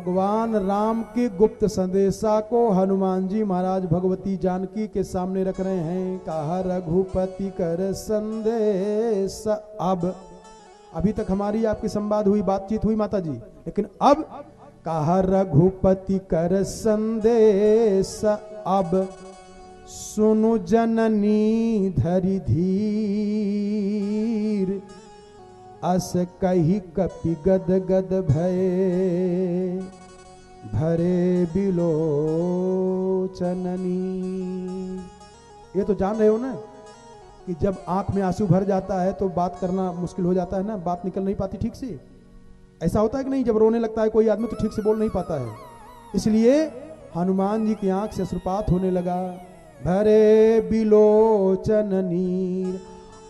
भगवान राम के गुप्त संदेशा को हनुमान जी महाराज भगवती जानकी के सामने रख रहे हैं। कहा रघुपति कर संदेश। अब अभी तक हमारी आपकी संवाद हुई, बातचीत हुई माता जी, लेकिन अब कहा रघुपति कर संदेश। अब सुनु जननी धरि धीर, अस कही कपि गद गद भये, भरे बिलोचननी। ये तो जान रहे हो ना कि जब आंख में आंसू भर जाता है तो बात करना मुश्किल हो जाता है ना, बात निकल नहीं पाती ठीक से। ऐसा होता है कि नहीं, जब रोने लगता है कोई आदमी तो ठीक से बोल नहीं पाता है। इसलिए हनुमान जी की आंख से अश्रुपात होने लगा। भरे बिलोचन नीर,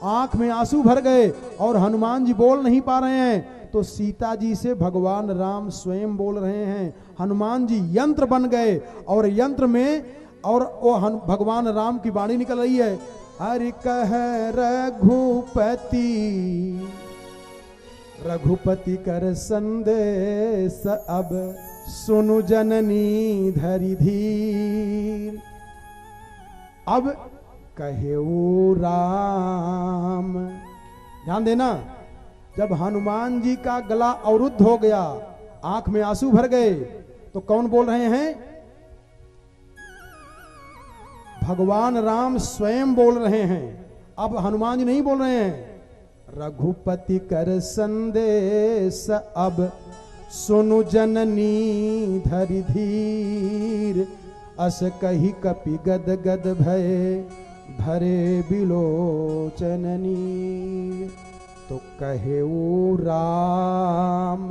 आंख में आंसू भर गए और हनुमान जी बोल नहीं पा रहे हैं। तो सीता जी से भगवान राम स्वयं बोल रहे हैं। हनुमान जी यंत्र बन गए और यंत्र में और वो भगवान राम की वाणी निकल रही है। हरि कह रघुपति, रघुपति कर संदेश। अब सुनु जननी धरि धीर, अब कहे ओ राम। ध्यान देना, जब हनुमान जी का गला अवरुद्ध हो गया, आंख में आंसू भर गए, तो कौन बोल रहे हैं? भगवान राम स्वयं बोल रहे हैं। अब हनुमान जी नहीं बोल रहे हैं। रघुपति कर संदेश, अब सुनु जननी धरि धीर, अस कही कपि गद गद भये, भरे बिलोचननी। तो कहे ओ राम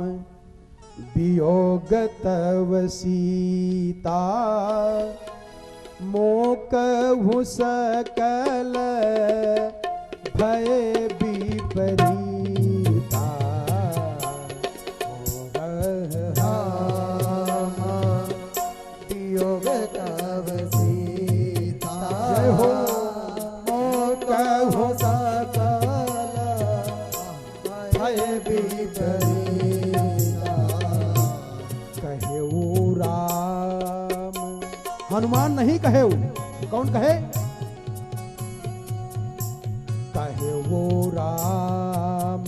वियोग तव सीता, मोकहु सकल भय विपरीता। वियोग तव सीता, जय हो। मोकहु सकल भय विपरीता। कहे ओ राम, हनुमान नहीं कहे, कौन कहे? कहे वो राम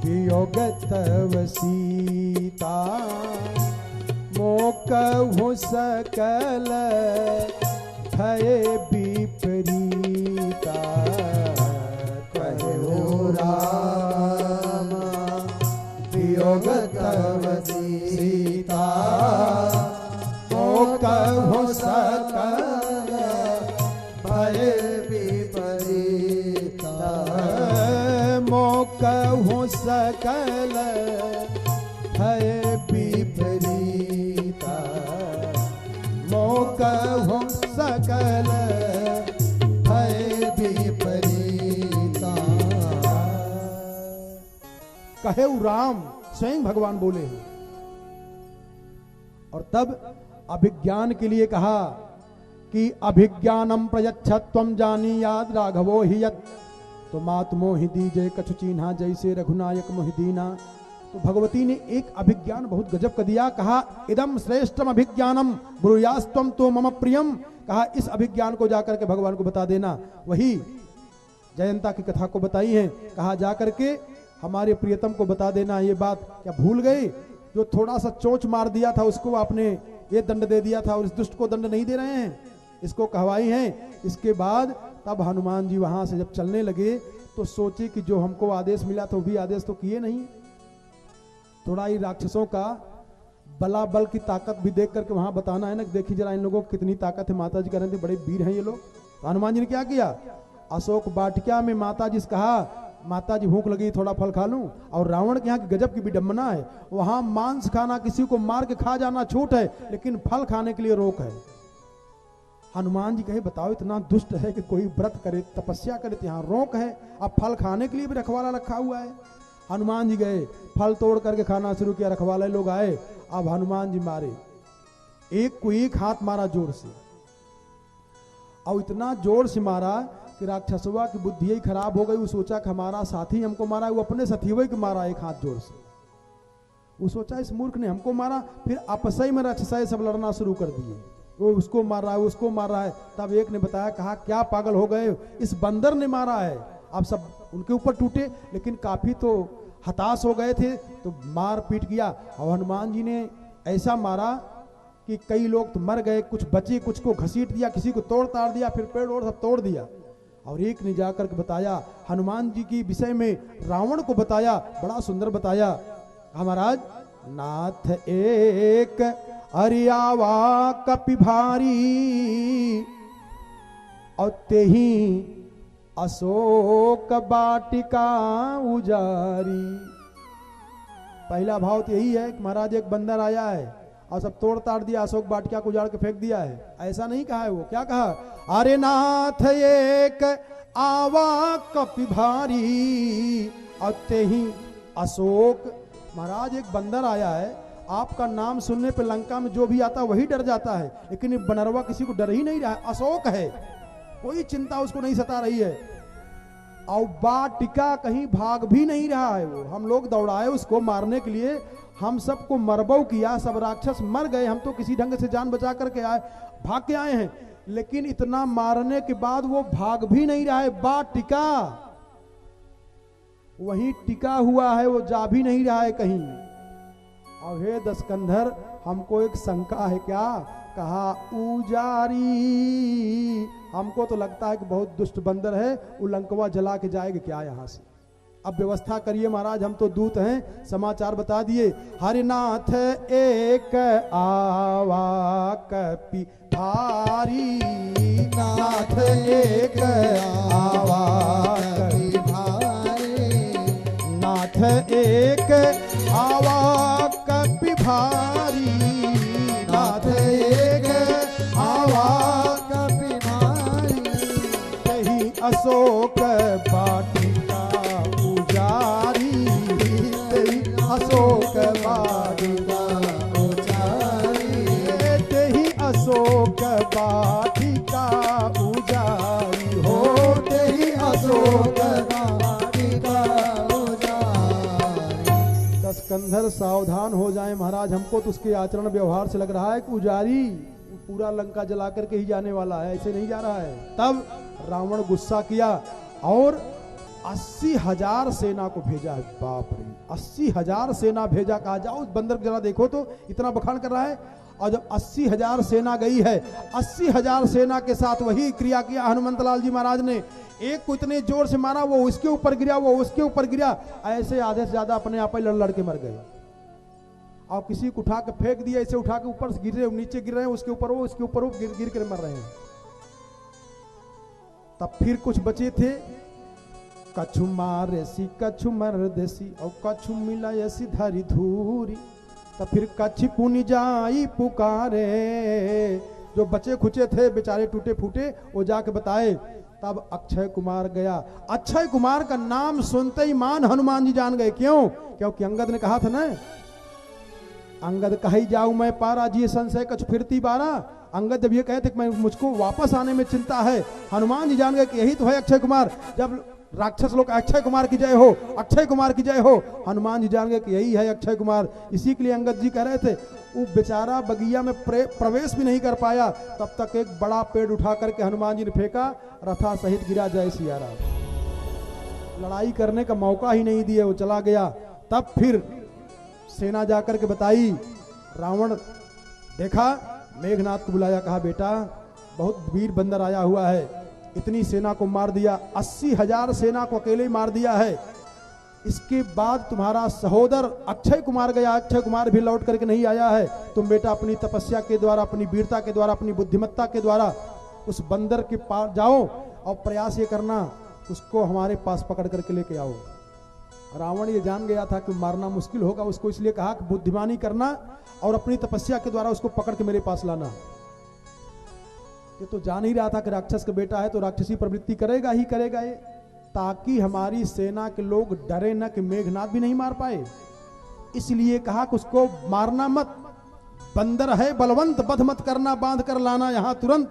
वियोग तव सीता, मोकहु सकल भय विपरीता। कहे ओ राम वियोग तव सीता, मोकहु सकल भय विपरीता। मोकहु सकल भय विपरीता। मोकहु सकल भय विपरीता। कहे राम, स्वयं भगवान बोले हैं। और तब अभिज्ञान के लिए कहा कि अभिज्ञानम प्रयच्छत्वम जानीयाद राघवो हि यत्, तो मात मोहि दीजे कछु चीन्हा जैसे रघुनायक मोहि दीना। तो भगवती ने एक अभिज्ञान बहुत गजब का दिया। कहा इदम श्रेष्ठम अभिज्ञानम ब्रूयास्तम तो मम प्रियम। कहा इस अभिज्ञान को जाकर के भगवान को बता देना। वही जयंता की कथा को बताई है। कहा जाकर के हमारे प्रियतम को बता देना। ये बात क्या भूल गई? जो थोड़ा सा चोंच मार दिया था उसको आपने ये दंड दे दिया था और इस दुष्ट को दंड नहीं दे रहे हैं, इसको कहवाई हैं। इसके बाद तब हनुमान जी वहां से जब चलने लगे तो सोचे कि जो हमको आदेश मिला था वो भी आदेश तो किए नहीं। थोड़ा ही राक्षसों का बला बल की ताकत भी देख करके वहां बताना है ना, देखिए जरा इन लोगों की कितनी ताकत है। माता जी कह रहे थे बड़े वीर हैं ये लोग। तो हनुमान जी ने क्या किया? अशोक वाटिका में माता जी से कहा माता जी भूख लगी थोड़ा फल खा लूं। और रावण के यहाँ की गजब की विडंबना है, वहां मांस खाना, किसी को मार के खा जाना छूट है, लेकिन फल खाने के लिए रोक है। हनुमान जी कहे बताओ इतना दुष्ट है कि कोई व्रत करे, तपस्या करे, तो यहाँ रोक है, अब फल खाने के लिए भी रखवाला रखा हुआ है। हनुमान जी गए, फल तोड़ करके खाना शुरू किया, रखवाले लोग आए। अब हनुमान जी मारे, एक को एक हाथ मारा जोर से, और इतना जोर से मारा कि राक्षसवा की बुद्धि ही खराब हो गई। वो सोचा कि हमारा साथी हमको मारा, वो अपने सथीवे को मारा एक हाथ जोर से। वो सोचा इस मूर्ख ने हमको मारा, फिर आपस ही में राक्षसाई सब लड़ना शुरू कर दिए, वो उसको मार रहा है, उसको मार रहा है। तब एक ने बताया, कहा क्या पागल हो गए, इस बंदर ने मारा है। अब सब उनके ऊपर टूटे, लेकिन काफी तो हताश हो गए थे, तो मार पीट किया। और हनुमान जी ने ऐसा मारा कि कई लोग तो मर गए, कुछ बचे, कुछ को घसीट दिया, किसी को तोड़ ताड़ दिया, फिर पेड़ और सब तोड़ दिया। और एक ने जाकर के बताया हनुमान जी की विषय में, रावण को बताया, बड़ा सुंदर बताया। महाराज, नाथ एक अरियावा कपि भारी, और तेही अशोक बाटिका उजारी। पहला भाव तो यही है कि महाराज एक बंदर आया है और सब तोड़ ताड़ दिया, अशोक बाटिका को उजाड़ के फेंक दिया है। ऐसा नहीं कहा है, वो क्या कहा, अरे नाथ एक आवा कपि भारी, और तेही अशोक। महाराज एक बंदर आया है, आपका नाम सुनने पे लंका में जो भी आता वही डर जाता है, लेकिन ये बनरवा किसी को डर ही नहीं रहा है, अशोक है, कोई चिंता उसको नहीं सता रही है। और बाटिका कहीं भाग भी नहीं रहा है, वो हम लोग दौड़ाए उसको मारने के लिए, हम सबको मरबौ किया, सब राक्षस मर गए, हम तो किसी ढंग से जान बचा करके आए, भाग के आए हैं, लेकिन इतना मारने के बाद वो भाग भी नहीं रहा है, बाटिका वही टिका हुआ है, वो जा भी नहीं रहा है कहीं। और हे दशकंधर, हमको एक शंका है, क्या कहा, उजारी, हमको तो लगता है कि बहुत दुष्ट बंदर है, वो लंकवा जला के जाएगा क्या यहाँ से। अब व्यवस्था करिए महाराज, हम तो दूत हैं, समाचार बता दिए। हरिनाथ एक आवा कपि भारी, नाथ एक आवा कपि भारी, नाथ एक आवा कपि भारी, नाथ एक आवा कपि भारी, यही अशोक बाटिका उजारी, यही अशोक बाटिका उजारी, यही अशोक बाटिका उजारी, हो तेहि अशोक बाटिका उजारी। दशकंधर सावधान हो जाए महाराज, हमको तो उसके आचरण व्यवहार से लग रहा है कि उजारी पूरा लंका जला करके ही जाने वाला है, ऐसे नहीं जा रहा है। तब रावण गुस्सा किया और 80,000 सेना को भेजा है। बाप रे, 80,000 सेना भेजा, कहा जाओ उस बंदर को जरा देखो तो, इतना बखान कर रहा है। और जब 80,000 सेना गई है, 80,000 सेना के साथ वही क्रिया किया हनुमंत लाल जी महाराज ने। एक को इतने जोर से मारा, वो उसके ऊपर गिरा, वो उसके ऊपर गिरा, ऐसे आधे से ज्यादा अपने आप ही लड़ के मर गए। और किसी को उठा के फेंक दिया, ऐसे उठा के ऊपर गिर रहे, नीचे गिर रहे हैं, उसके ऊपर वो, उसके ऊपर वो, गिर गिर कर मर रहे हैं। तब फिर कुछ बचे थे, कछु मारेसी कछु मर देसी, और कछु मिला ऐसी धरी धूरी। तब फिर कछ पुनि जाई पुकारे, जो बचे खुचे थे बेचारे टूटे फूटे, वो जाके बताए। तब अक्षय कुमार गया। अक्षय कुमार का नाम सुनते ही मान हनुमान जी जान गए। क्यों? क्योंकि अंगद ने कहा था ना, अंगद कही जाऊं मैं पारा, जी संशय कछ फिरती बारा। अंगद जब ये कहे थे कि मैं मुझको वापस आने में चिंता है, हनुमान जी जान गए कि यही तो है अक्षय कुमार। जब राक्षस लोग अक्षय कुमार की जय हो, अक्षय कुमार की जय हो, हनुमान जी जान गए कि यही है अक्षय कुमार। इसी के लिए अंगद जी कह रहे थे, वो बेचारा बगिया में प्रवेश भी नहीं कर पाया, तब तक एक बड़ा पेड़ उठा करके हनुमान जी ने फेंका, रथा सहित गिरा। जय सिया राम। लड़ाई करने का मौका ही नहीं दिया, वो चला गया। तब फिर सेना जाकर के बताई, रावण देखा, मेघनाथ को बुलाया, कहा बेटा बहुत वीर बंदर आया हुआ है, इतनी सेना को मार दिया, 80,000 सेना को अकेले ही मार दिया है। इसके बाद तुम्हारा सहोदर अक्षय कुमार गया, अक्षय कुमार भी लौट करके नहीं आया है। तुम बेटा अपनी तपस्या के द्वारा, अपनी वीरता के द्वारा, अपनी बुद्धिमत्ता के द्वारा उस बंदर के पास जाओ और प्रयास ये करना उसको हमारे पास पकड़ करके लेके आओ। रावण ये जान गया था कि मारना मुश्किल होगा, उसको इसलिए कहा कि बुद्धिमानी करना और अपनी तपस्या के द्वारा उसको पकड़ के मेरे पास लाना। ये तो जान ही रहा था कि राक्षस का बेटा है तो राक्षसी प्रवृत्ति करेगा ही करेगा ये, ताकि हमारी सेना के लोग डरे न कि मेघनाथ भी नहीं मार पाए। इसलिए कहा कि उसको मारना मत, बंदर है बलवंत, बध मत करना, बांध कर लाना यहां तुरंत,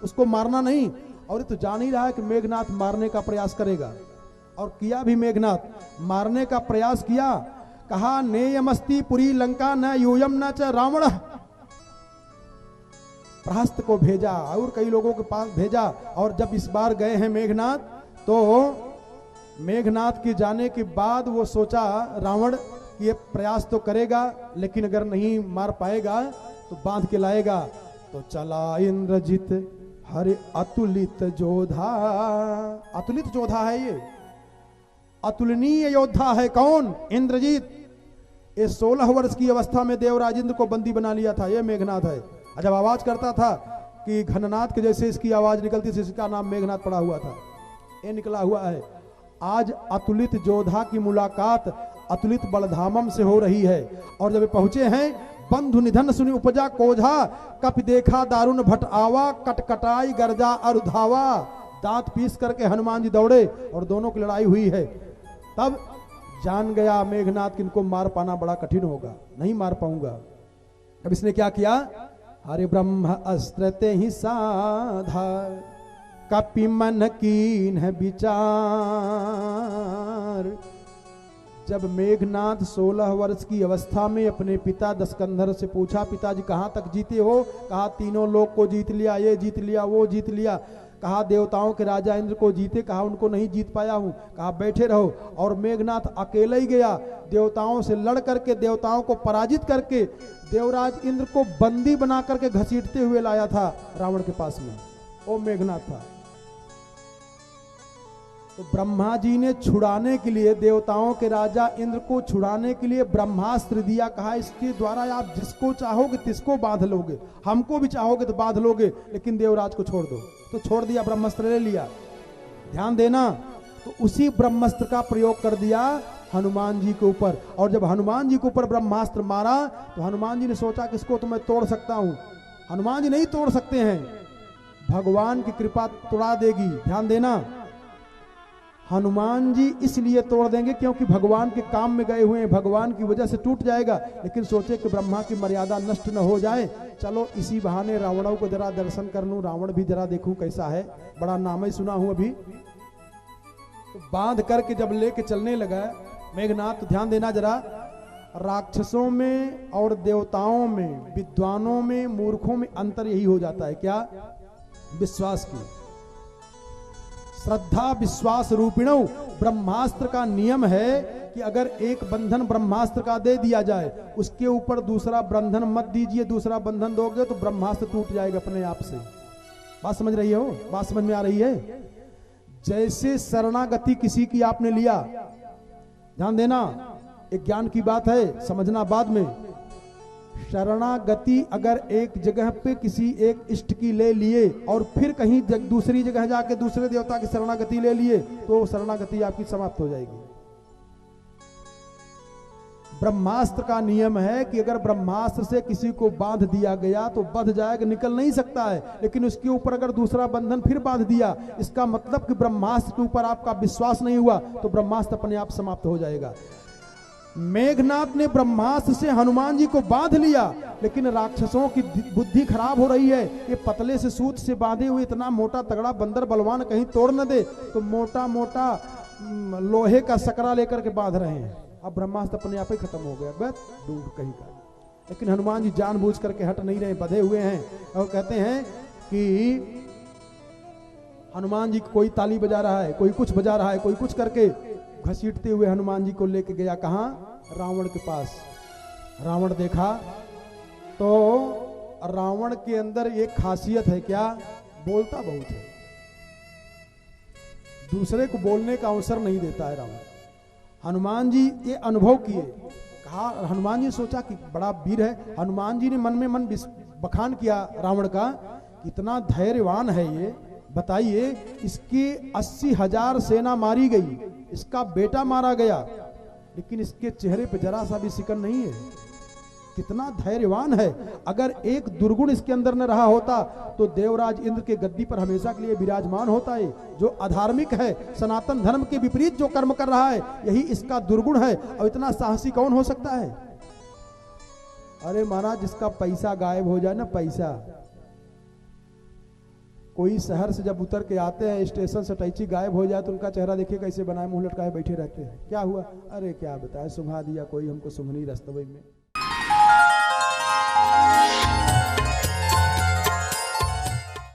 उसको मारना नहीं। और ये तो जान ही रहा है कि मेघनाथ मारने का प्रयास करेगा, और किया भी। मेघनाथ मारने का प्रयास किया, कहा नेयमस्ति पुरी लंका न यूयम न च रावण। प्रहस्त को भेजा और कई लोगों के पास भेजा, और जब इस बार गए हैं मेघनाथ, तो मेघनाथ के जाने के बाद वो सोचा रावण कि ये प्रयास तो करेगा, लेकिन अगर नहीं मार पाएगा तो बांध के लाएगा। तो चला इंद्रजित हरि अतुलित जोधा। अतुलित जोधा है ये, अतुलनीय योद्धा है। कौन? इंद्रजीत। ये 16 वर्ष की अवस्था में देवराज इंद्र को बंदी बना लिया था। ये मेघनाथ है। जब आवाज करता था कि घननाथ के जैसे इसकी आवाज निकलती थी, इसका नाम मेघनाथ पड़ा हुआ था। ये निकला हुआ है। आज अतुलित जोधा की मुलाकात अतुलित बलधामम से हो रही है। और जब पहुंचे हैं, बंधु निधन सुनि उपजा कोझा, कप देखा दारुण भट आवा, कटकटाई गर्जा अरुधावा। दांत पीस करके हनुमान जी दौड़े और दोनों की लड़ाई हुई है। तब जान गया मेघनाथ कि इनको मार पाना बड़ा कठिन होगा, नहीं मार पाऊंगा। अब इसने क्या किया? हरि ब्रह्म अस्त्र ते ही साधा, कपि मन कीन है विचार। जब मेघनाथ 16 वर्ष की अवस्था में अपने पिता दशकंधर से पूछा, पिताजी कहां तक जीते हो? कहा तीनों लोक को जीत लिया, ये जीत लिया, वो जीत लिया। कहा देवताओं के राजा इंद्र को जीते, कहा उनको नहीं जीत पाया हूं। कहा बैठे रहो। और मेघनाथ अकेले ही गया, देवताओं से लड़ करके, देवताओं को पराजित करके देवराज इंद्र को बंदी बना करके घसीटते हुए लाया था रावण के पास में। वो मेघनाथ था। तो ब्रह्मा जी ने छुड़ाने के लिए, देवताओं के राजा इंद्र को छुड़ाने के लिए ब्रह्मास्त्र दिया। कहा इसके द्वारा आप जिसको चाहोगे तिसको बांध लोगे, हमको भी चाहोगे तो बांध लोगे, लेकिन देवराज को छोड़ दो। तो छोड़ दिया, ब्रह्मास्त्र ले लिया। ध्यान देना, तो उसी ब्रह्मास्त्र का प्रयोग कर दिया हनुमान जी के ऊपर। और जब हनुमान जी के ऊपर ब्रह्मास्त्र मारा तो हनुमान जी ने सोचा कि इसको तो मैं तोड़ सकता हूं। हनुमान जी नहीं तोड़ सकते हैं, भगवान की कृपा तोड़ा देगी। ध्यान देना, हनुमान जी इसलिए तोड़ देंगे क्योंकि भगवान के काम में गए हुए हैं, भगवान की वजह से टूट जाएगा। लेकिन सोचे कि ब्रह्मा की मर्यादा नष्ट न हो जाए, चलो इसी बहाने रावणों को जरा दर्शन कर लूं, रावण भी जरा देखूं कैसा है, बड़ा नाम ही सुना हूं अभी। तो बांध करके जब लेके चलने लगा मेघनाथ, तो ध्यान देना जरा, राक्षसों में और देवताओं में, विद्वानों में, मूर्खों में अंतर यही हो जाता है। क्या? विश्वास की। श्रद्धा विश्वास रूपिणौ ब्रह्मास्त्र का नियम है कि अगर एक बंधन ब्रह्मास्त्र का दे दिया जाए, उसके ऊपर दूसरा बंधन मत दीजिए। दूसरा बंधन दोगे तो ब्रह्मास्त्र टूट जाएगा अपने आप से। बात समझ रही हो? बात समझ में आ रही है? जैसे शरणागति किसी की आपने लिया, ध्यान देना, एक ज्ञान की बात है, समझना बाद में। शरणागति अगर एक जगह पे किसी एक इष्ट की ले लिए और फिर कहीं दूसरी जगह जाके दूसरे देवता की शरणागति ले लिए, तो शरणागति आपकी समाप्त हो जाएगी। ब्रह्मास्त्र का नियम है कि अगर ब्रह्मास्त्र से किसी को बांध दिया गया तो बंध जाएगा, निकल नहीं सकता है। लेकिन उसके ऊपर अगर दूसरा बंधन फिर बांध दिया, इसका मतलब कि ब्रह्मास्त्र के ऊपर आपका विश्वास नहीं हुआ, तो ब्रह्मास्त्र अपने आप समाप्त हो जाएगा। मेघनाथ ने ब्रह्मास्त्र से हनुमान जी को बांध लिया, लेकिन राक्षसों की बुद्धि खराब हो रही है। ये पतले से सूत से बांधे हुए इतना मोटा तगड़ा बंदर बलवान कहीं तोड़ न दे, तो मोटा मोटा लोहे का सकरा लेकर के बांध रहे हैं। अब ब्रह्मास्त्र अपने आप ही खत्म हो गया, बस दूर कहीं का। लेकिन हनुमान जी जानबूझ करके हट नहीं रहे, बंधे हुए हैं। और कहते हैं कि हनुमान जी कोई ताली बजा रहा है, कोई कुछ बजा रहा है, कोई कुछ करके घसीटते हुए हनुमान जी को लेके गया। कहां? रावण के पास। रावण देखा तो रावण के अंदर एक खासियत है, क्या? बोलता बहुत है, दूसरे को बोलने का अवसर नहीं देता है रावण। हनुमान जी ये अनुभव किए। कहा, हनुमान जी ने सोचा कि बड़ा वीर है। हनुमान जी ने मन में मन बखान किया रावण का, इतना धैर्यवान है ये। बताइए, इसकी 80,000 सेना मारी गई, इसका बेटा मारा गया, लेकिन इसके चेहरे पे जरा सा भी सिकन नहीं है। कितना धैर्यवान है। अगर एक दुर्गुण इसके अंदर न रहा होता तो देवराज इंद्र के गद्दी पर हमेशा के लिए विराजमान होता है। जो अधार्मिक है, सनातन धर्म के विपरीत जो कर्म कर रहा है, यही इसका दुर्गुण है। और इतना साहसी कौन हो सकता है? अरे महाराज, जिसका पैसा गायब हो जाए ना, पैसा, कोई शहर से जब उतर के आते हैं स्टेशन से टैची गायब हो जाए तो उनका चेहरा देखिए कैसे बनाए, मुंह लटकाए बैठे रहते हैं। क्या हुआ? अरे क्या बताए, सुंघा दिया कोई हमको सुंघनी रास्ते में।